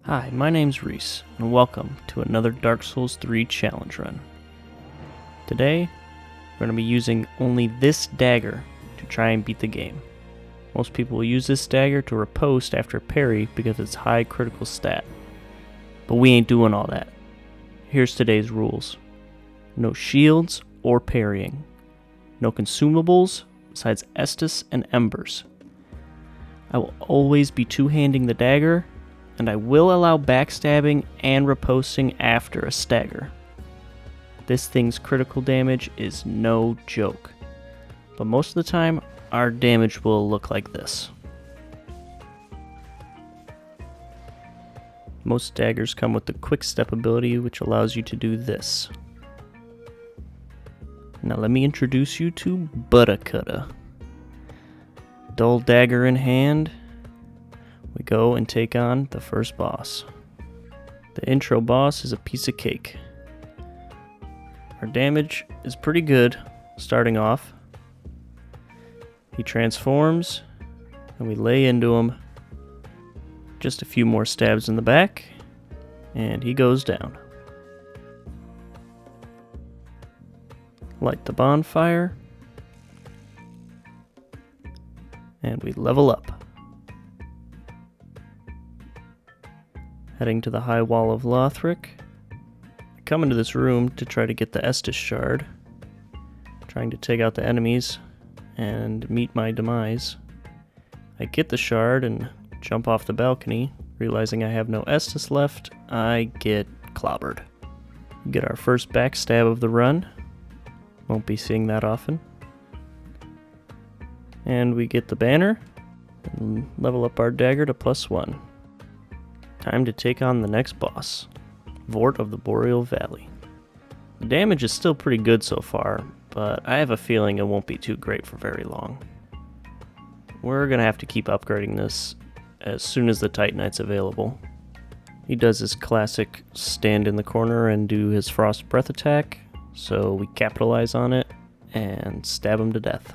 Hi, my name's Reese, and welcome to another Dark Souls 3 challenge run. Today, we're going to be using only this dagger to try and beat the game. Most people will use this dagger to riposte after parry because of its high critical stat. But we ain't doing all that. Here's today's rules. No shields or parrying. No consumables besides Estus and Embers. I will always be two-handing the dagger, and I will allow backstabbing and riposting after a stagger. This thing's critical damage is no joke, but most of the time our damage will look like this. Most daggers come with the quick step ability, which allows you to do this. Now let me introduce you to Buttercutter. Dull dagger in hand, we go and take on the first boss. The intro boss is a piece of cake. Our damage is pretty good starting off. He transforms and we lay into him. Just a few more stabs in the back and he goes down. Light the bonfire and we level up. Heading to the high wall of Lothric. I come into this room to try to get the Estus shard, trying to take out the enemies and meet my demise. I get the shard and jump off the balcony. Realizing I have no Estus left, I get clobbered. We get our first backstab of the run. Won't be seeing that often. And we get the banner and level up our dagger to +1. Time to take on the next boss, Vort of the Boreal Valley. The damage is still pretty good so far, but I have a feeling it won't be too great for very long. We're gonna have to keep upgrading this as soon as the Titanite's available. He does his classic stand in the corner and do his Frost Breath attack, so we capitalize on it and stab him to death.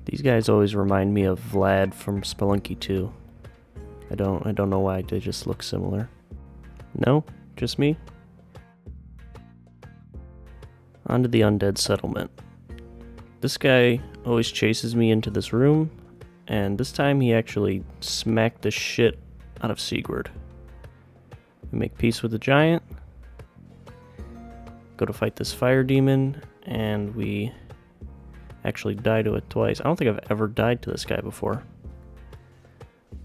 These guys always remind me of Vlad from Spelunky 2. I don't know why, they just look similar. No? Just me? On to the undead settlement. This guy always chases me into this room, and this time he actually smacked the shit out of Sigurd. We make peace with the giant, go to fight this fire demon, and we actually die to it twice. I don't think I've ever died to this guy before.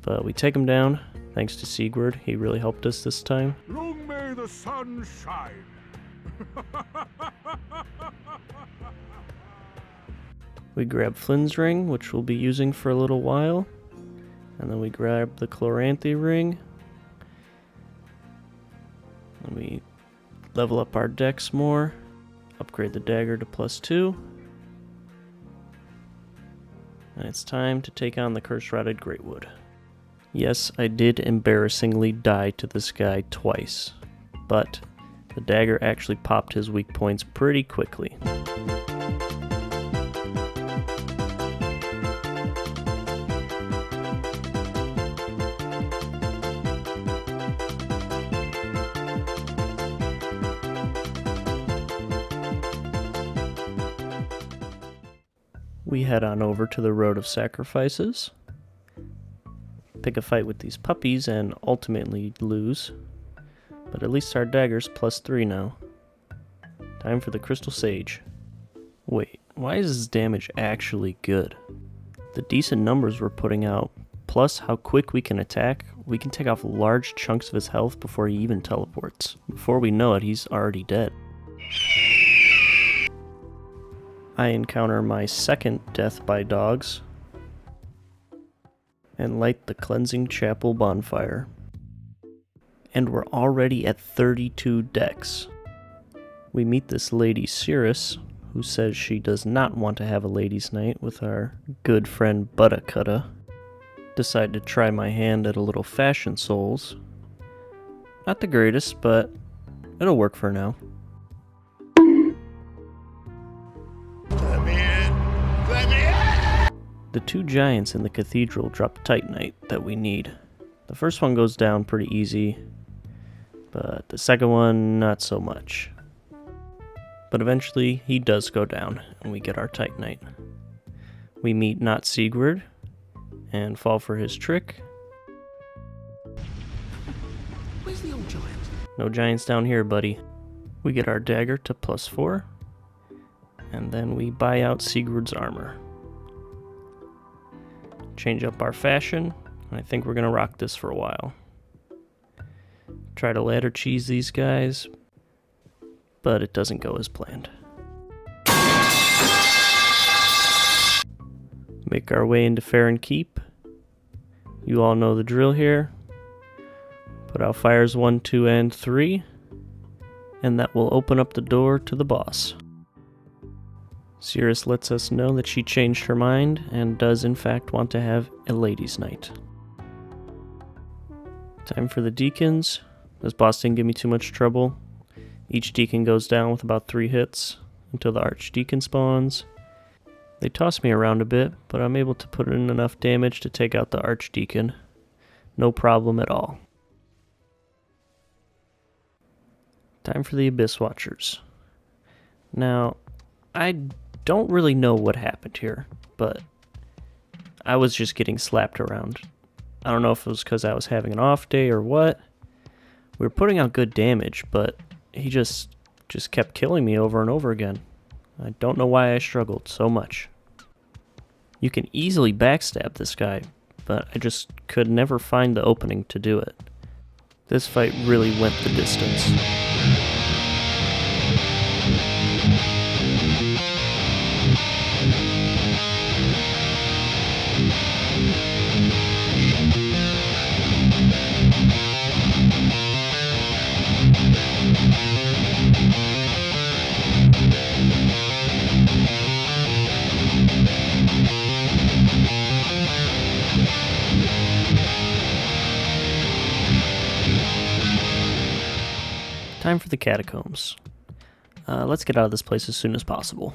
But we take him down, thanks to Sigurd. He really helped us this time. Long may the sun shine. We grab Flynn's ring, which we'll be using for a little while. And then we grab the Chloranthy ring. And we level up our dex more. Upgrade the dagger to +2. And it's time to take on the curse-rotted Greatwood. Yes, I did embarrassingly die to this guy twice, but the dagger actually popped his weak points pretty quickly. We head on over to the Road of Sacrifices, pick a fight with these puppies and ultimately lose, but at least our dagger's +3 now. Time for the Crystal Sage. Wait, why is this damage actually good? The decent numbers we're putting out, plus how quick we can attack, we can take off large chunks of his health before he even teleports. Before we know it, he's already dead. I encounter my second death by dogs and light the Cleansing Chapel bonfire. And we're already at 32 dex. We meet this lady Cirrus, who says she does not want to have a ladies' night with our good friend Buttercutter. Decide to try my hand at a little Fashion Souls. Not the greatest, but it'll work for now. The two giants in the cathedral drop titanite that we need. The first one goes down pretty easy, but the second one not so much. But eventually he does go down and we get our titanite. We meet not Sigurd and fall for his trick. Where's the old giant? No giants down here, buddy. We get our dagger to +4, and then we buy out Sigurd's armor. Change up our fashion, and I think we're gonna rock this for a while. Try to ladder cheese these guys, but it doesn't go as planned. Make our way into Farron Keep. You all know the drill here. Put out fires 1, 2, and 3, and that will open up the door to the boss. Cirrus lets us know that she changed her mind and does in fact want to have a ladies' night. Time for the deacons. This boss didn't give me too much trouble. Each deacon goes down with about 3 hits until the archdeacon spawns. They toss me around a bit, but I'm able to put in enough damage to take out the archdeacon. No problem at all. Time for the Abyss Watchers. Now, I don't really know what happened here, but I was just getting slapped around. I don't know if it was because I was having an off day or what. We were putting out good damage, but he just kept killing me over and over again. I don't know why I struggled so much. You can easily backstab this guy, but I just could never find the opening to do it. This fight really went the distance. Time for the catacombs. Let's get out of this place as soon as possible.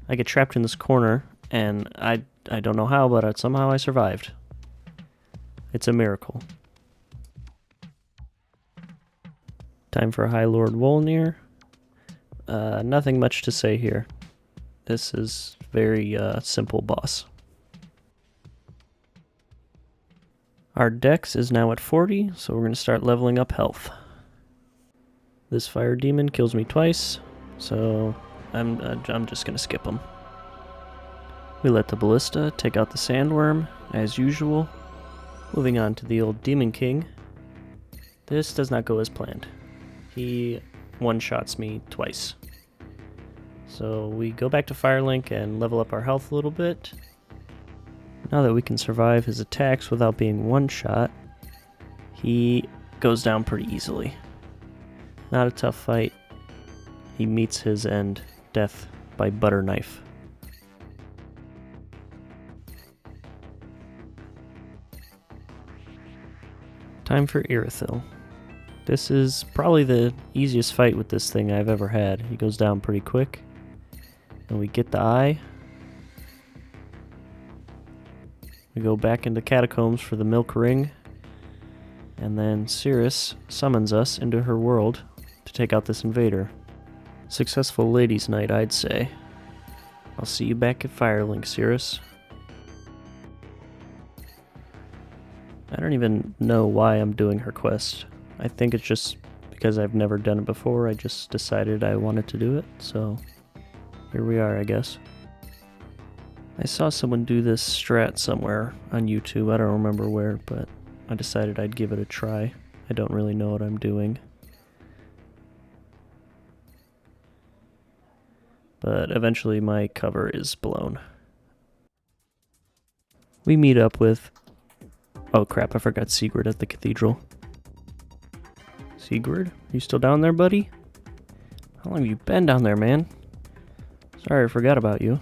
I get trapped in this corner, and I don't know how, but somehow I survived. It's a miracle. Time for High Lord Wolnir. Nothing much to say here. This is very simple boss. Our dex is now at 40, so we're going to start leveling up health. This fire demon kills me twice, so I'm just going to skip him. We let the ballista take out the sandworm, as usual. Moving on to the old Demon King. This does not go as planned. He one-shots me twice. So we go back to Firelink and level up our health a little bit. Now that we can survive his attacks without being one-shot, he goes down pretty easily. Not a tough fight. He meets his end, death by butter knife. Time for Irythill. This is probably the easiest fight with this thing I've ever had. He goes down pretty quick. And we get the eye. We go back into catacombs for the milk ring. And then Cirrus summons us into her world to take out this invader. Successful ladies' night, I'd say. I'll see you back at Firelink, Cirrus. I don't even know why I'm doing her quest. I think it's just because I've never done it before. I just decided I wanted to do it, so here we are, I guess. I saw someone do this strat somewhere on YouTube. I don't remember where, but I decided I'd give it a try. I don't really know what I'm doing. But eventually my cover is blown. We meet up with... Oh crap, I forgot Sigurd at the cathedral. Sigurd? You still down there, buddy? How long have you been down there, man? Sorry, I forgot about you.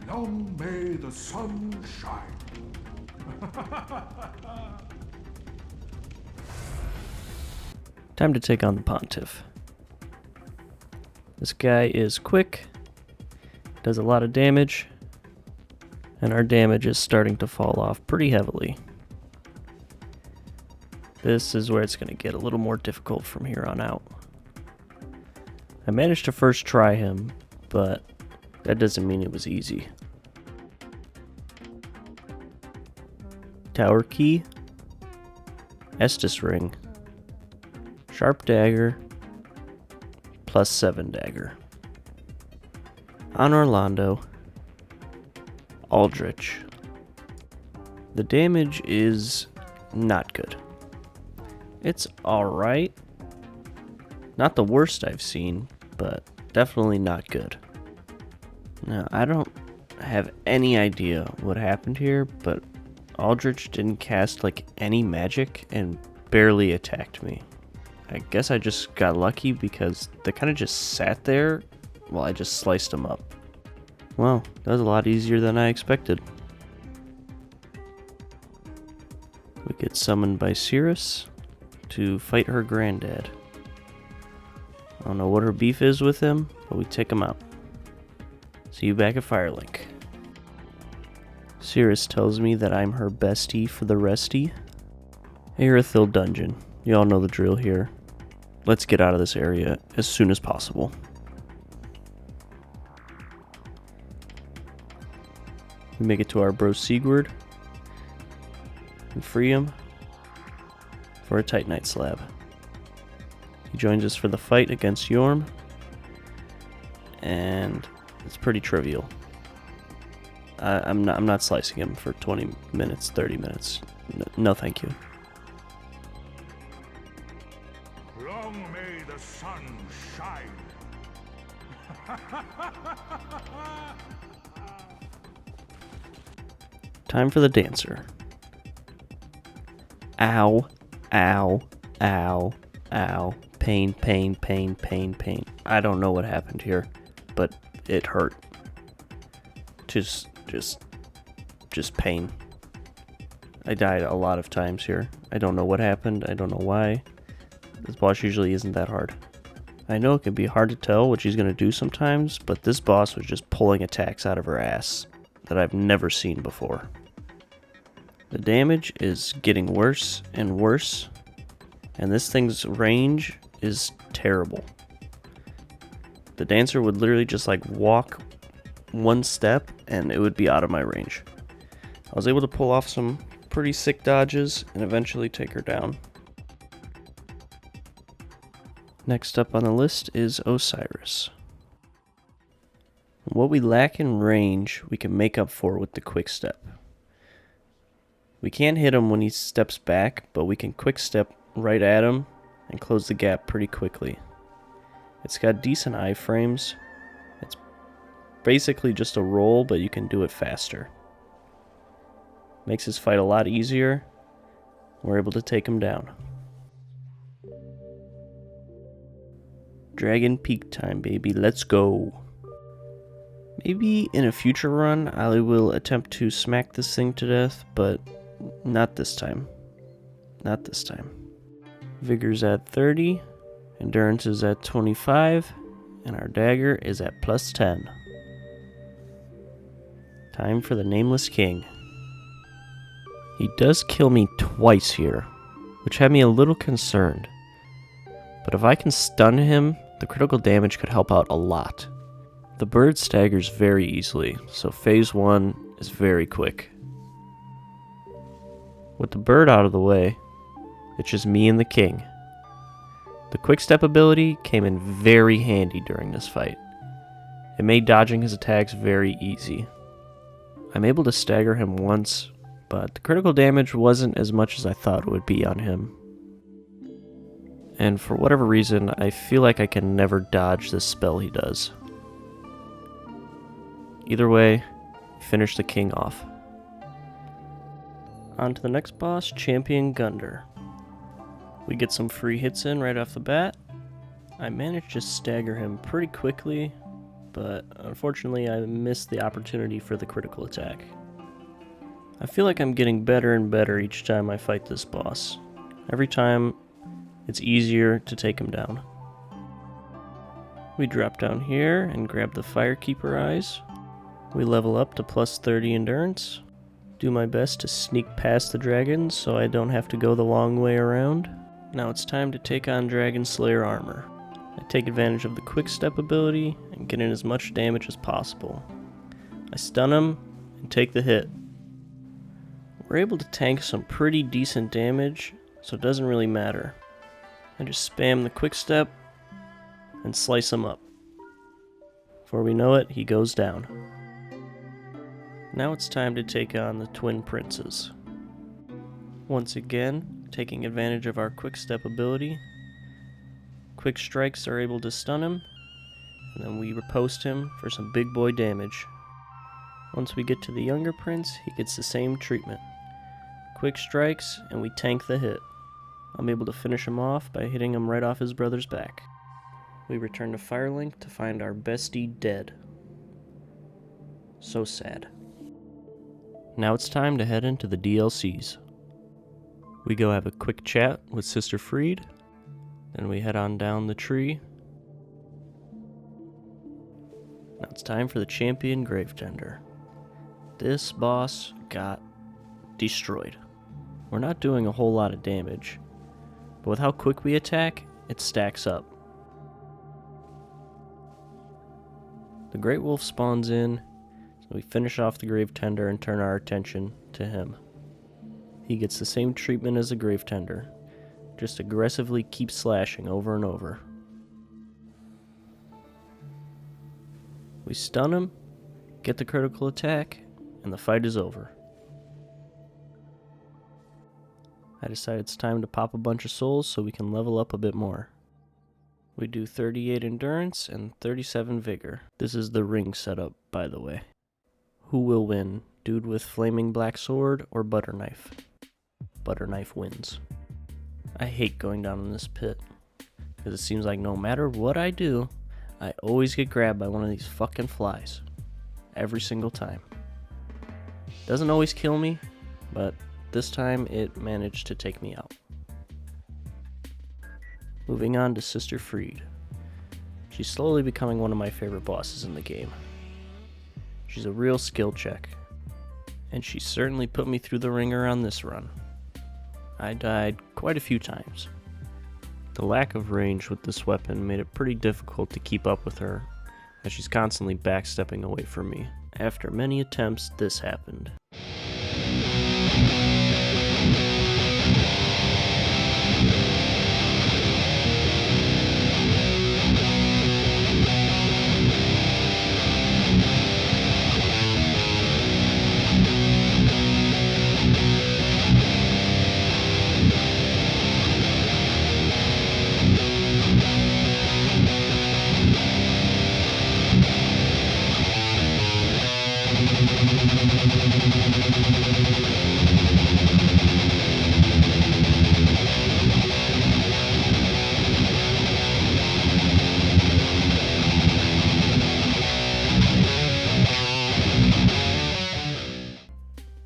Long may the sun shine. Time to take on the Pontiff. This guy is quick, does a lot of damage, And our damage is starting to fall off pretty heavily. This is where it's going to get a little more difficult from here on out. I managed to first try him, but that doesn't mean it was easy. Tower key, Estus ring, sharp dagger, +7 dagger. On Orlando, Aldrich. The damage is not good. It's alright. Not the worst I've seen, but definitely not good. Now, I don't have any idea what happened here, but Aldrich didn't cast like any magic and barely attacked me. I guess I just got lucky because they kind of just sat there while I just sliced them up. Well, that was a lot easier than I expected. We get summoned by Ocerios to fight her granddad. I don't know what her beef is with him, but we take him out. See you back at Firelink. Ocerios tells me that I'm her bestie for the resty. Irythill dungeon. You all know the drill here. Let's get out of this area as soon as possible. We make it to our bro Sigurd and free him for a Titanite slab. He joins us for the fight against Yhorm, and it's pretty trivial. I'm not slicing him for 20 minutes, 30 minutes. No thank you. Long may the sun shine. Time for the dancer. Ow, ow, ow, ow. Pain, pain, pain, pain, pain. I don't know what happened here, but it hurt. Just pain. I died a lot of times here. I don't know what happened. I don't know why. This boss usually isn't that hard. I know it can be hard to tell what she's going to do sometimes, but this boss was just pulling attacks out of her ass that I've never seen before. The damage is getting worse and worse, and this thing's range is terrible. The dancer would literally just like walk one step and it would be out of my range. I was able to pull off some pretty sick dodges and eventually take her down. Next up on the list is Ocerios. What we lack in range, we can make up for with the quick step. We can't hit him when he steps back, but we can quick step right at him and close the gap pretty quickly. It's got decent iframes. It's basically just a roll, but you can do it faster. Makes his fight a lot easier. We're able to take him down. Dragon Peak time, baby. Let's go. Maybe in a future run, I will attempt to smack this thing to death, but not this time. Not this time. Vigor's at 30, endurance is at 25, and our dagger is at +10. Time for the Nameless King. He does kill me twice here, which had me a little concerned. But if I can stun him, the critical damage could help out a lot. The bird staggers very easily, so phase 1 is very quick. With the bird out of the way, it's just me and the king. The quick step ability came in very handy during this fight. It made dodging his attacks very easy. I'm able to stagger him once, but the critical damage wasn't as much as I thought it would be on him. And for whatever reason, I feel like I can never dodge this spell he does. Either way, finish the king off. On to the next boss, Champion Gunder. We get some free hits in right off the bat. I managed to stagger him pretty quickly, but unfortunately I missed the opportunity for the critical attack. I feel like I'm getting better and better each time I fight this boss. Every time, it's easier to take him down. We drop down here and grab the Firekeeper eyes. We level up to plus 30 endurance. Do my best to sneak past the dragons so I don't have to go the long way around. Now it's time to take on Dragon Slayer armor. I take advantage of the quick step ability and get in as much damage as possible. I stun him and take the hit. We're able to tank some pretty decent damage, so it doesn't really matter. I just spam the quick step and slice him up. Before we know it, he goes down. Now it's time to take on the twin princes. Once again, taking advantage of our quick step ability, quick strikes are able to stun him, and then we riposte him for some big boy damage. Once we get to the younger prince, he gets the same treatment. Quick strikes, and we tank the hit. I'm able to finish him off by hitting him right off his brother's back. We return to Firelink to find our bestie dead. So sad. Now it's time to head into the DLCs. We go have a quick chat with Sister Friede, then we head on down the tree. Now it's time for the champion Gravetender. This boss got destroyed. We're not doing a whole lot of damage, but with how quick we attack, it stacks up. The Great Wolf spawns in, so we finish off the Gravetender and turn our attention to him. He gets the same treatment as the Gravetender, just aggressively keep slashing over and over. We stun him, get the critical attack, and the fight is over. I decide it's time to pop a bunch of souls so we can level up a bit more. We do 38 endurance and 37 vigor. This is the ring setup, by the way. Who will win? Dude with flaming black sword or butter knife? Butter knife wins. I hate going down in this pit, because it seems like no matter what I do, I always get grabbed by one of these fucking flies. Every single time. Doesn't always kill me, but this time it managed to take me out. Moving on to Sister Friede. She's slowly becoming one of my favorite bosses in the game. She's a real skill check, and she certainly put me through the ringer on this run. I died quite a few times. The lack of range with this weapon made it pretty difficult to keep up with her, as she's constantly backstepping away from me. After many attempts, this happened.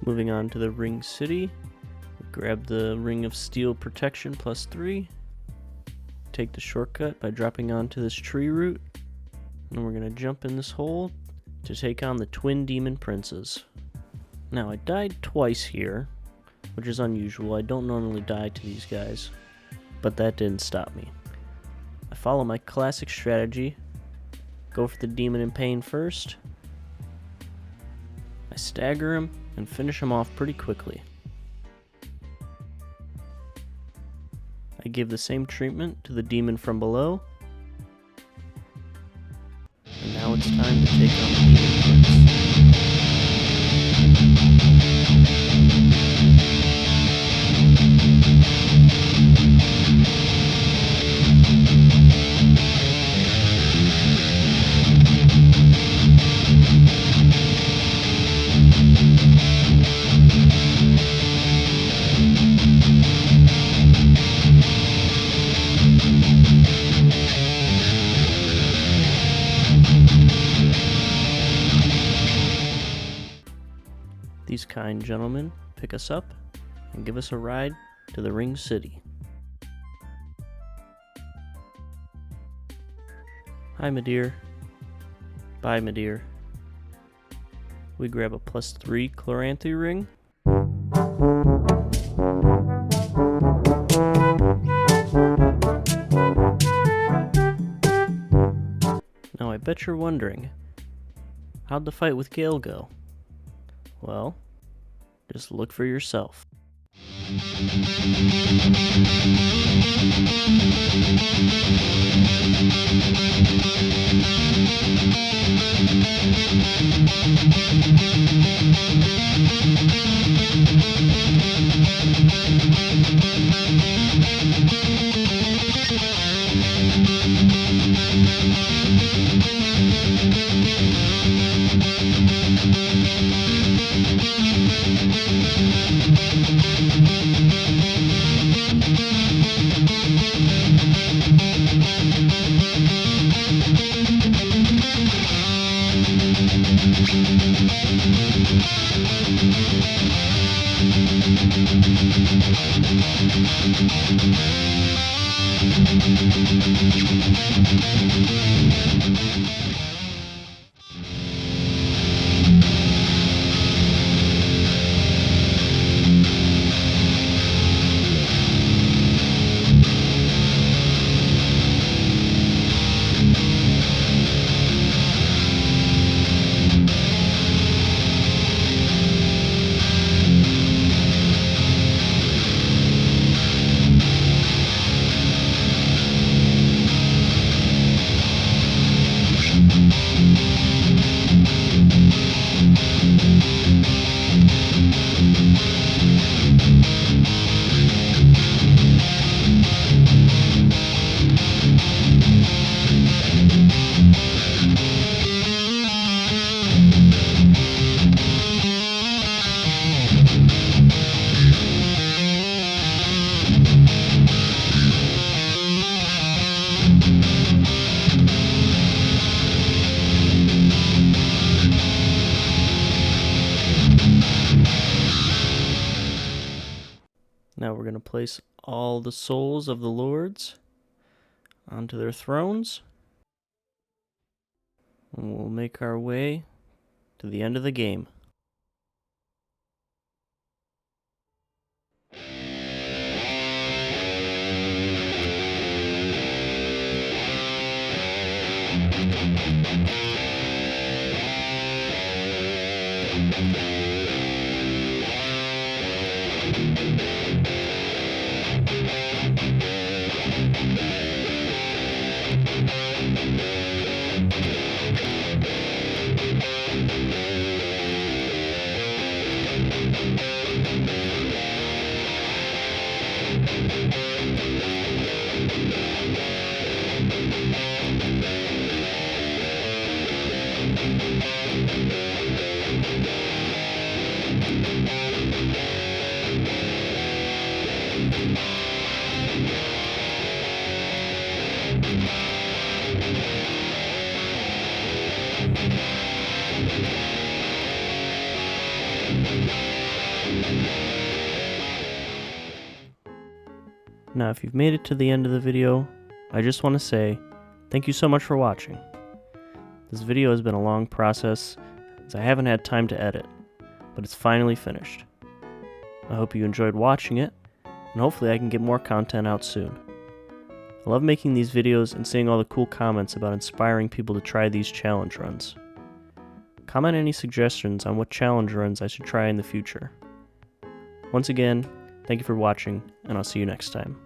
Moving on to the Ring City, grab the Ring of Steel Protection +3, take the shortcut by dropping onto this tree root, and we're going to jump in this hole to take on the twin demon princes. Now I died twice here, which is unusual. I don't normally die to these guys, but that didn't stop me. I follow my classic strategy, go for the demon in pain first, I stagger him and finish him off pretty quickly. I give the same treatment to the demon from below, and now it's time to take on the demon prince. These kind gentlemen pick us up and give us a ride to the Ring City. Hi, my dear. Bye, my dear. we grab a +3 Chloranthy ring. Now I bet you're wondering, how'd the fight with Gale go? Well, just look for yourself. Now we're going to place all the souls of the lords onto their thrones. And we'll make our way to the end of the game. Now, if you've made it to the end of the video, I just want to say thank you so much for watching. This video has been a long process as I haven't had time to edit, but it's finally finished. I hope you enjoyed watching it, and hopefully I can get more content out soon. I love making these videos and seeing all the cool comments about inspiring people to try these challenge runs. Comment any suggestions on what challenge runs I should try in the future. Once again, thank you for watching, and I'll see you next time.